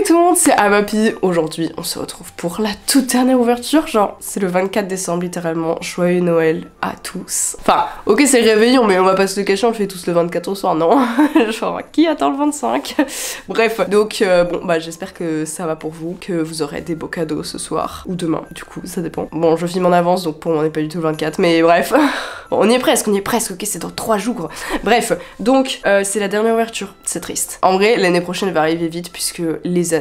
Salut tout le monde, c'est Amapi. Aujourd'hui, on se retrouve pour la toute dernière ouverture. Genre, c'est le 24 décembre, littéralement. Joyeux Noël à tous. Enfin, ok, c'est réveillon, mais on va pas se le cacher, on le fait tous le 24 au soir, non? Genre, qui attend le 25? Bref, donc, bon, bah, j'espère que ça va pour vous, que vous aurez des beaux cadeaux ce soir. Ou demain, du coup, ça dépend. Bon, je filme en avance, donc pour moi, on n'est pas du tout le 24, mais bref. Bon, on y est presque, ok, c'est dans 3 jours. Bref, donc, c'est la dernière ouverture. C'est triste. En vrai, l'année prochaine va arriver vite, puisque les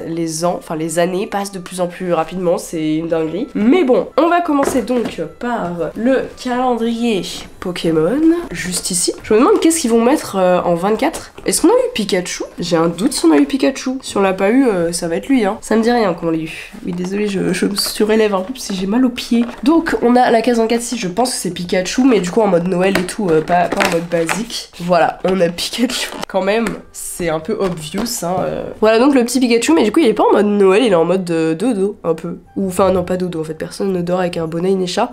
années passent de plus en plus rapidement, c'est une dinguerie. Mais bon, on va commencer donc par le calendrier Pokémon, juste ici. Je me demande qu'est-ce qu'ils vont mettre en 24. Est-ce qu'on a eu Pikachu? J'ai un doute si on a eu Pikachu. Si on l'a pas eu, ça va être lui, hein. Ça me dit rien qu'on l'ait eu. Oui, désolé, je me surélève un peu parce que j'ai mal aux pieds. Donc, on a la case 24-6, je pense que c'est Pikachu, mais du coup en mode Noël et tout, pas en mode basique. Voilà, on a Pikachu. Quand même, c'est un peu obvious, hein. Voilà donc le petit Pikachu, mais du coup il est pas en mode Noël, il est en mode dodo, un peu. Ou enfin non, pas dodo en fait, personne ne dort avec un bonnet Inesha.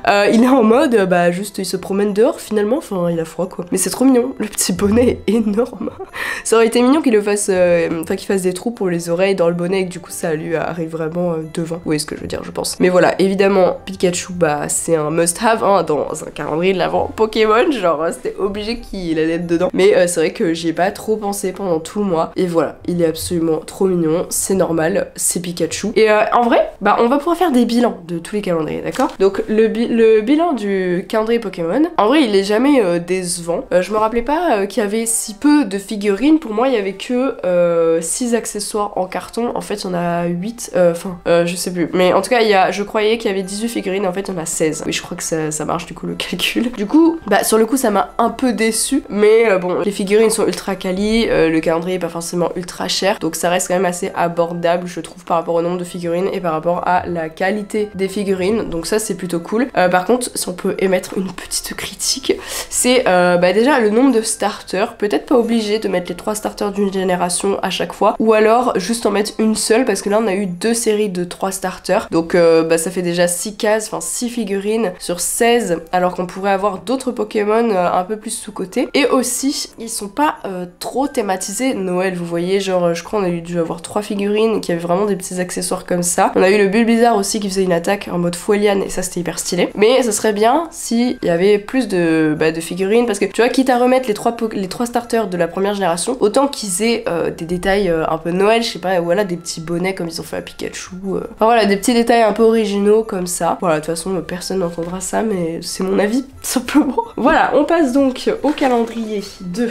Il est en mode, bah juste il se promène dehors finalement, enfin il a froid quoi. Mais c'est trop mignon, le petit bonnet est énorme. Ça aurait été mignon qu'il le fasse, enfin qu'il fasse des trous pour les oreilles dans le bonnet et que du coup ça lui arrive vraiment devant. Vous voyez ce que je veux dire, je pense. Mais voilà, évidemment Pikachu, bah c'est un must-have hein, dans un calendrier de l'avant Pokémon, genre c'était obligé qu'il allait être dedans. Mais c'est vrai que j'y ai pas trop pensé pendant tout le mois. Et voilà, il est absolument trop mignon, c'est normal, c'est Pikachu. Et en vrai, bah on va pouvoir faire des bilans de tous les calendriers, d'accord? Donc le bilan du calendrier Pokémon, en vrai il est jamais décevant. Je me rappelais pas qu'il y avait si peu de figurines, pour moi il y avait que 6 accessoires en carton, en fait il y en a 8, je sais plus. Mais en tout cas je croyais qu'il y avait 18 figurines, en fait il y en a 16. Oui je crois que ça marche du coup le calcul. Du coup, bah sur le coup ça m'a un peu déçu, mais bon, les figurines sont ultra quali, le calendrier est pas forcément ultra cher, donc ça reste quand même assez abordable je trouve par rapport au nombre de figurines et par rapport à la qualité des figurines, donc ça c'est plutôt cool. Par contre, si on peut émettre une petite critique, c'est bah déjà le nombre de starters, peut-être pas obligé de mettre les 3 starters d'une génération à chaque fois, ou alors juste en mettre une seule, parce que là on a eu 2 séries de 3 starters, donc bah ça fait déjà 6 cases, enfin 6 figurines sur 16, alors qu'on pourrait avoir d'autres Pokémon un peu plus sous-cotés. Et aussi, ils sont pas trop thématisés Noël, vous voyez, genre je crois on a dû avoir 3 figurines qui avaient vraiment des petits accessoires comme ça. On a eu le Bulbizarre aussi qui faisait une attaque en mode Foueliane, et ça c'était hyper stylé. Mais ça serait bien s'il y avait plus de figurines, parce que tu vois, quitte à remettre les 3 starters de la première génération, autant qu'ils aient des détails un peu Noël, je sais pas, voilà, des petits bonnets comme ils ont fait à Pikachu, enfin voilà, des petits détails un peu originaux comme ça. Voilà, de toute façon personne n'entendra ça, mais c'est mon avis, simplement. Voilà, on passe donc au calendrier de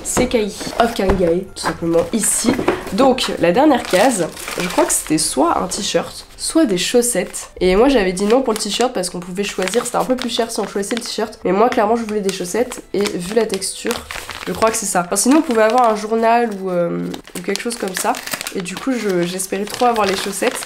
Sekai of Kangai, tout simplement ici. Donc la dernière case, je crois que c'était soit un t-shirt, soit des chaussettes. Et moi j'avais dit non pour le t-shirt parce qu'on pouvait choisir, c'était un peu plus cher si on choisissait le t-shirt. Mais moi clairement je voulais des chaussettes et vu la texture, je crois que c'est ça. Enfin, sinon on pouvait avoir un journal ou quelque chose comme ça. Et du coup j'espérais trop avoir les chaussettes.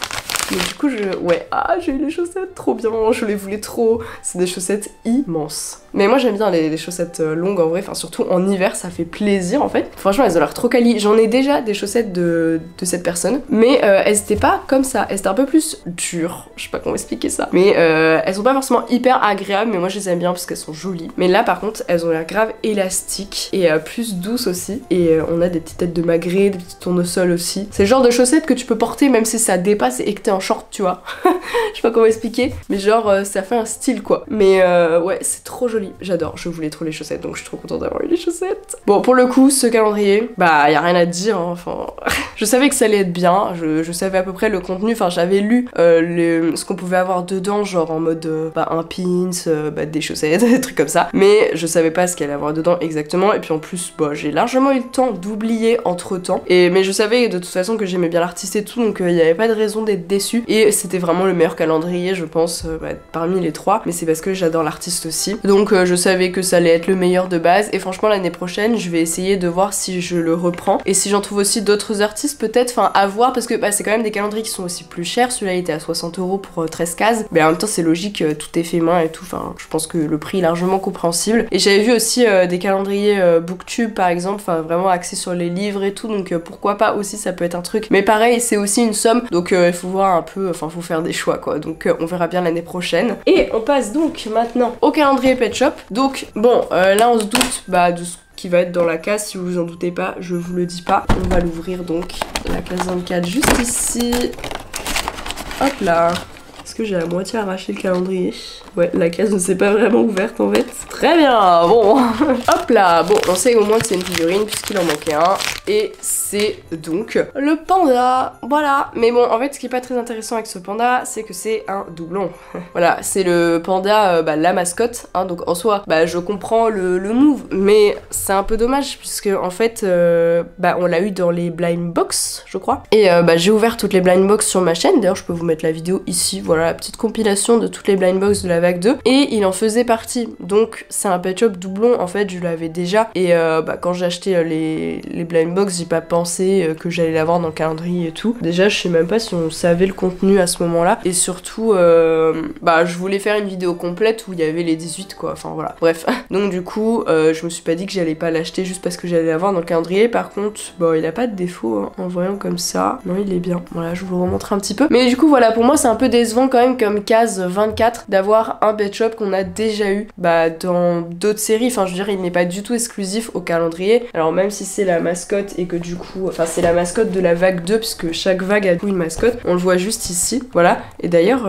Mais du coup j'ai eu les chaussettes, trop bien, je les voulais trop. C'est des chaussettes immenses. Mais moi j'aime bien les chaussettes longues en vrai, enfin surtout en hiver ça fait plaisir en fait. Franchement elles ont l'air trop quali. J'en ai déjà des chaussettes de cette personne, mais elles étaient pas comme ça, elles étaient un peu plus dures, je sais pas comment expliquer ça. Mais elles sont pas forcément hyper agréables, mais moi je les aime bien parce qu'elles sont jolies. Mais là par contre elles ont l'air grave élastiques et plus douces aussi. Et on a des petites têtes de magret, des petits tournesols aussi. C'est le genre de chaussettes que tu peux porter même si ça dépasse et que t'es en short, tu vois. Je sais pas comment expliquer, mais genre ça fait un style quoi. Mais ouais, c'est trop joli. J'adore, je voulais trop les chaussettes, donc je suis trop contente d'avoir eu les chaussettes. Bon, pour le coup, ce calendrier, bah y a rien à dire, hein. Enfin, je savais que ça allait être bien, je savais à peu près le contenu, enfin j'avais lu ce qu'on pouvait avoir dedans, genre en mode un pins, des chaussettes, des trucs comme ça, mais je savais pas ce qu'il allait avoir dedans exactement, et puis en plus, bah j'ai largement eu le temps d'oublier entre temps, mais je savais de toute façon que j'aimais bien l'artiste et tout, donc il y avait pas de raison d'être déçue, et c'était vraiment le meilleur calendrier, je pense, parmi les 3, mais c'est parce que j'adore l'artiste aussi, donc je savais que ça allait être le meilleur de base, et franchement l'année prochaine je vais essayer de voir si je le reprends, et si j'en trouve aussi d'autres artistes peut-être, enfin à voir, parce que c'est quand même des calendriers qui sont aussi plus chers. Celui-là il était à 60 € pour 13 cases, mais en même temps c'est logique, tout est fait main et tout, enfin je pense que le prix est largement compréhensible. Et j'avais vu aussi des calendriers Booktube par exemple, enfin vraiment axés sur les livres et tout, donc pourquoi pas aussi, ça peut être un truc, mais pareil c'est aussi une somme, donc il faut voir un peu, enfin faut faire des choix quoi, donc on verra bien l'année prochaine. Et on passe donc maintenant au calendrier Pet Shop. Donc bon, là on se doute de ce qui va être dans la case, si vous vous en doutez pas, je vous le dis pas. On va l'ouvrir donc, la case 24 juste ici. Hop là. Est-ce que j'ai à moitié arraché le calendrier? Ouais, la case ne s'est pas vraiment ouverte en fait. Très bien, bon. Hop là, bon, on sait au moins que c'est une figurine puisqu'il en manquait un. Et c'est donc le panda, voilà. Mais bon, en fait, ce qui est pas très intéressant avec ce panda, c'est que c'est un doublon. Voilà, c'est le panda, la mascotte, hein, donc en soi, je comprends le move, mais c'est un peu dommage puisque en fait, on l'a eu dans les blind box, je crois. Et j'ai ouvert toutes les blind box sur ma chaîne, d'ailleurs je peux vous mettre la vidéo ici, voilà la petite compilation de toutes les blind box de la vague 2, et il en faisait partie. Donc c'est un pet shop doublon, en fait je l'avais déjà, et quand j'ai acheté les blind box, j'ai pas pensé que j'allais l'avoir dans le calendrier et tout. Déjà je sais même pas si on savait le contenu à ce moment là, et surtout je voulais faire une vidéo complète où il y avait les 18 quoi, enfin voilà, bref. Donc du coup je me suis pas dit que j'allais pas l'acheter juste parce que j'allais l'avoir dans le calendrier. Par contre il a pas de défaut hein, en voyant comme ça, non il est bien, voilà je vous le remontre un petit peu. Mais du coup voilà, pour moi c'est un peu décevant quand même comme case 24 d'avoir un pet shop qu'on a déjà eu dans d'autres séries, enfin je veux dire il n'est pas du tout exclusif au calendrier. Alors même si c'est la mascotte et que du coup, enfin c'est la mascotte de la vague 2 puisque chaque vague a une mascotte, on le voit juste ici, voilà. Et d'ailleurs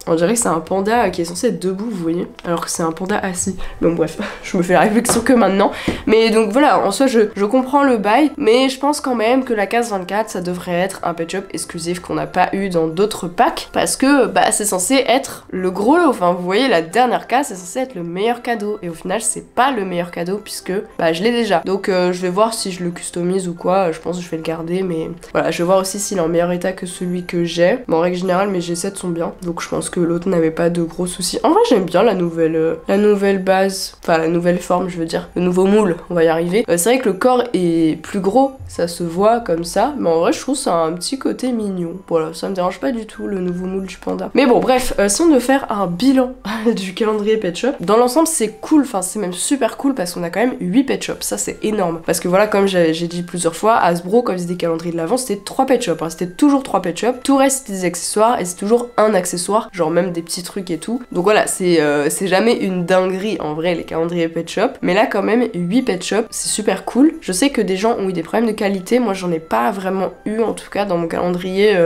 on dirait que c'est un panda qui est censé être debout, vous voyez, alors que c'est un panda assis. Donc bref, je me fais la réflexion que maintenant. Mais donc voilà, en soi je comprends le bail, mais je pense quand même que la case 24 ça devrait être un pet shop exclusif qu'on n'a pas eu dans d'autres packs, parce que c'est censé être le gros lot, enfin vous voyez la dernière case c'est censé être le meilleur cadeau, et au final c'est pas le meilleur cadeau puisque je l'ai déjà. Donc je vais voir si je le customise ou quoi, je pense que je vais le garder, mais voilà, je vais voir aussi s'il est en meilleur état que celui que j'ai. Bon en règle générale mes G7 sont bien, donc je pense que l'autre n'avait pas de gros soucis. En vrai j'aime bien la nouvelle base, enfin la nouvelle forme je veux dire, le nouveau moule, on va y arriver. C'est vrai que le corps est plus gros, ça se voit comme ça, mais en vrai je trouve ça a un petit côté mignon. Voilà, ça me dérange pas du tout le nouveau moule du panda. Mais bon bref, si on devait faire un bilan du calendrier pet shop, dans l'ensemble c'est cool, enfin c'est même super cool parce qu'on a quand même 8 pet shops, ça c'est énorme. Parce que voilà, comme j'ai dit plusieurs fois, Hasbro quand ils faisaient des calendriers de l'avant c'était 3 pet shops, hein, c'était toujours 3 pet shops, tout reste c'était des accessoires et c'est toujours un accessoire, genre même des petits trucs et tout. Donc voilà, c'est jamais une dinguerie en vrai les calendriers pet shop, mais là quand même 8 pet shops, c'est super cool. Je sais que des gens ont eu des problèmes de qualité, moi j'en ai pas vraiment eu en tout cas dans mon calendrier,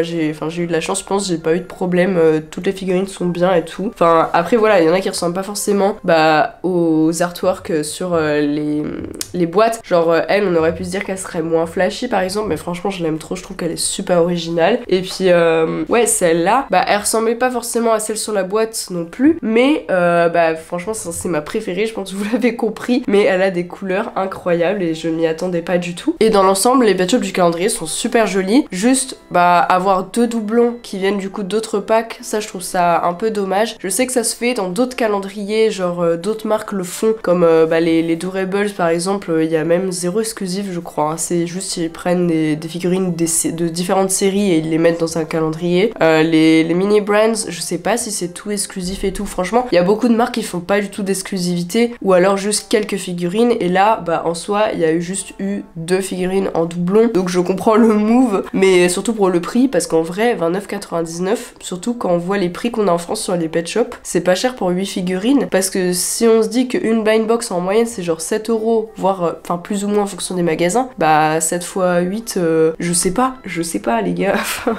j'ai eu de la chance, je pense, j'ai pas eu de problème, toutes les figurines sont bien et tout. Enfin après voilà, il y en a qui ressemblent pas forcément aux artworks sur les boîtes, genre elle on aurait pu se dire qu'elle serait moins flashy par exemple, mais franchement je l'aime trop, je trouve qu'elle est super originale. Et puis ouais celle-là, elle ressemblait pas forcément à celle sur la boîte non plus, mais franchement c'est ma préférée, je pense que vous l'avez compris, mais elle a des couleurs incroyables et je m'y attendais pas du tout. Et dans l'ensemble les pet shops du calendrier sont super jolis, juste avoir deux doublons qui viennent du coup d'autres packs, ça je trouve ça un peu dommage. Je sais que ça se fait dans d'autres calendriers, genre d'autres marques le font, comme les Durables par exemple, il y a même 0 exclusif je crois, hein. C'est juste ils prennent des figurines de différentes séries et ils les mettent dans un calendrier. Les mini brands, je sais pas si c'est tout exclusif et tout, franchement il y a beaucoup de marques qui font pas du tout d'exclusivité, ou alors juste quelques figurines, et là en soi il y a juste eu 2 figurines en doublon, donc je comprends le move, mais surtout pour le prix, parce qu'en vrai 29,99, surtout quand on voit les prix qu'on a en France sur les pet shops, c'est pas cher pour 8 figurines, parce que si on se dit qu'une blind box en moyenne c'est genre 7 €, voire plus ou moins en fonction des magasins, 7 x 8, je sais pas les gars,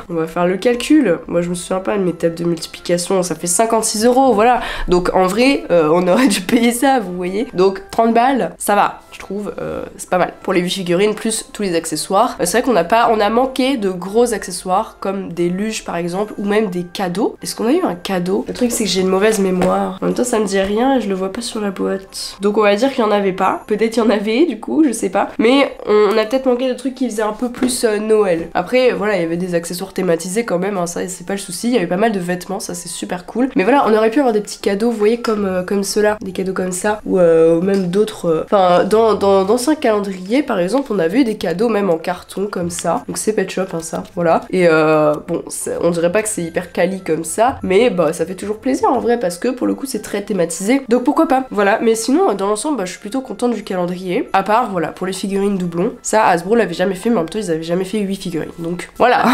on va faire le calcul, moi je me souviens pas de mes tables de multiplication, ça fait 56 €, voilà, donc en vrai on aurait dû payer ça, vous voyez, donc 30 balles, ça va, je trouve, c'est pas mal, pour les 8 figurines plus tous les accessoires. C'est vrai qu'on a manqué de gros accessoires, comme des luges par exemple, ou même des cadeaux. Est-ce qu'on a eu un cadeau? Le truc c'est que j'ai une mauvaise mémoire, en même temps ça me dit rien et je le vois pas sur la boîte, donc on va dire qu'il y en avait pas, peut-être il y en avait du coup, je sais pas, mais on a peut-être manqué de trucs qui faisaient un peu plus Noël. Après voilà, il y avait des accessoires thématisés quand même, hein, ça c'est pas le souci, il y avait pas mal de vêtements, ça c'est super cool, mais voilà, on aurait pu avoir des petits cadeaux, vous voyez, comme ceux-là, des cadeaux comme ça, ou même d'autres, dans d'anciens calendriers par exemple, on avait eu des cadeaux même en carton comme ça, donc c'est Pet Shop hein, ça, voilà, et bon, on dirait pas que c'est hyper quali comme ça, mais ça fait toujours plaisir en vrai, parce que pour le coup c'est très thématisé, donc pourquoi pas, voilà. Mais sinon dans l'ensemble je suis plutôt contente du calendrier, à part voilà pour les figurines doublon. Ça, Hasbro l'avait jamais fait, mais en même temps, ils avaient jamais fait 8 figurines. Donc voilà.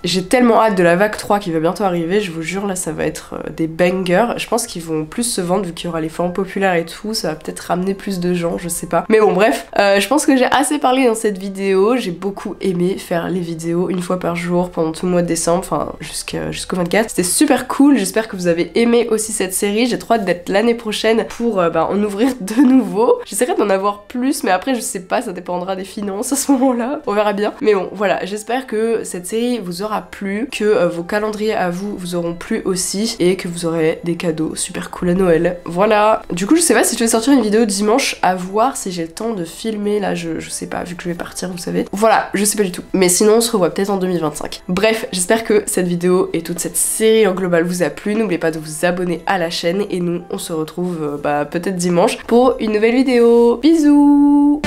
J'ai tellement hâte de la vague 3 qui va bientôt arriver, je vous jure, là, ça va être des bangers. Je pense qu'ils vont plus se vendre vu qu'il y aura les formes populaires et tout, ça va peut-être ramener plus de gens, je sais pas. Mais bon, bref, je pense que j'ai assez parlé dans cette vidéo. J'ai beaucoup aimé faire les vidéos une fois par jour pendant tout le mois de décembre, enfin jusqu'au 24. C'était super cool, j'espère que vous avez aimé aussi cette série. J'ai trop hâte d'être l'année prochaine pour en ouvrir de nouveau. J'essaierai d'en avoir plus, mais après je sais pas, ça dépendra des finances à ce moment-là, on verra bien. Mais bon, voilà, j'espère que cette série vous aura plu, que vos calendriers à vous auront plu aussi, et que vous aurez des cadeaux super cool à Noël. Voilà. Du coup, je sais pas si je vais sortir une vidéo dimanche, à voir si j'ai le temps de filmer, là je sais pas, vu que je vais partir, vous savez. Voilà, je sais pas du tout. Mais sinon, on se revoit peut-être en 2025. Bref, j'espère que cette vidéo et toute cette série en global vous a plu. N'oubliez pas de vous abonner à la chaîne, et nous, on se retrouve peut-être dimanche pour une nouvelle vidéo. Bisous!